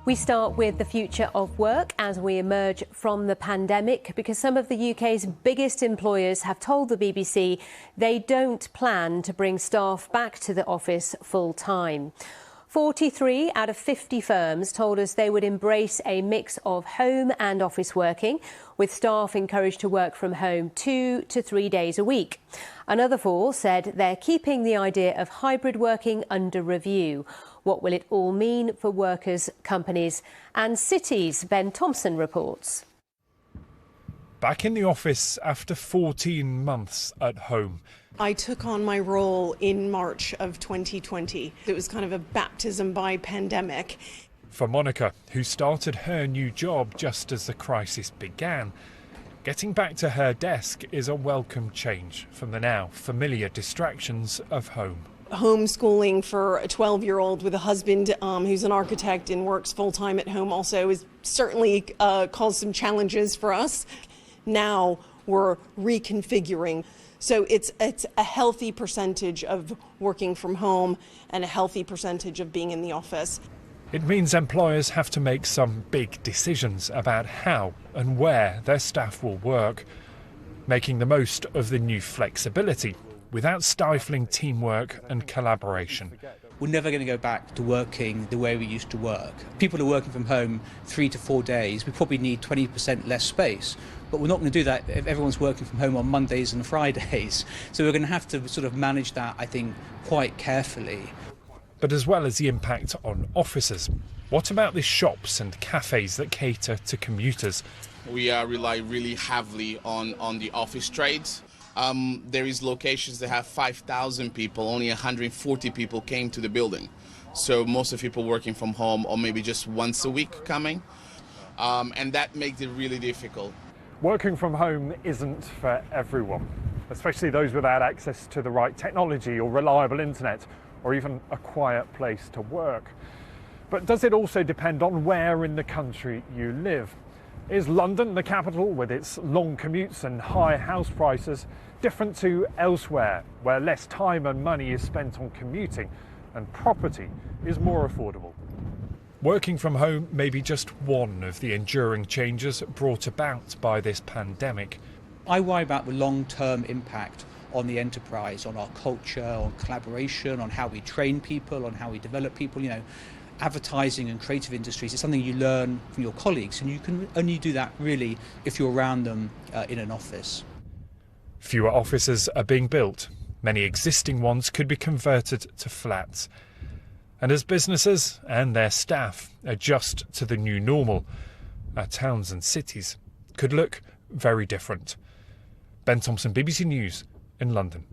We start with the future of work as we emerge from the pandemic, because some of the UK's biggest employers have told the BBC they don't plan to bring staff back to the office full-time. 43 out of 50 firms told us they would embrace a mix of home and office working, with staff encouraged to work from home 2 to 3 days a week. Another 4 said they're keeping the idea of hybrid working under review. What will it all mean for workers, companies and cities? Ben Thompson reports. Back in the office after 14 months at home. I took on my role in March of 2020. It was kind of a baptism by pandemic. For Monica, who started her new job just as the crisis began, getting back to her desk is a welcome change from the now familiar distractions of home. Homeschooling for a 12-year-old with a husband who's an architect and works full-time at home also is certainly caused some challenges for us. Now we're reconfiguring. So it's a healthy percentage of working from home and a healthy percentage of being in the office. It means employers have to make some big decisions about how and where their staff will work, making the most of the new flexibility without stifling teamwork and collaboration. We're never going to go back to working the way we used to work. People are working from home 3 to 4 days. We probably need 20% less space, but we're not going to do that if everyone's working from home on Mondays and Fridays. So we're going to have to sort of manage that, I think, quite carefully. But as well as the impact on offices, what about the shops and cafes that cater to commuters? We rely really heavily on the office trades. There is locations that have 5,000 people, only 140 people came to the building. So most of the people working from home or maybe just once a week coming. And that makes it really difficult. Working from home isn't for everyone, especially those without access to the right technology or reliable internet or even a quiet place to work. But does it also depend on where in the country you live? Is London, the capital, with its long commutes and high house prices, different to elsewhere, where less time and money is spent on commuting and property is more affordable? Working from home may be just one of the enduring changes brought about by this pandemic. I worry about the long-term impact on the enterprise, on our culture, on collaboration, on how we train people, on how we develop people. You know, advertising and creative industries is something you learn from your colleagues, and you can only do that really if you're around them in an office. Fewer offices are being built. Many existing ones could be converted to flats. And as businesses and their staff adjust to the new normal, our towns and cities could look very different. Ben Thompson, BBC News in London.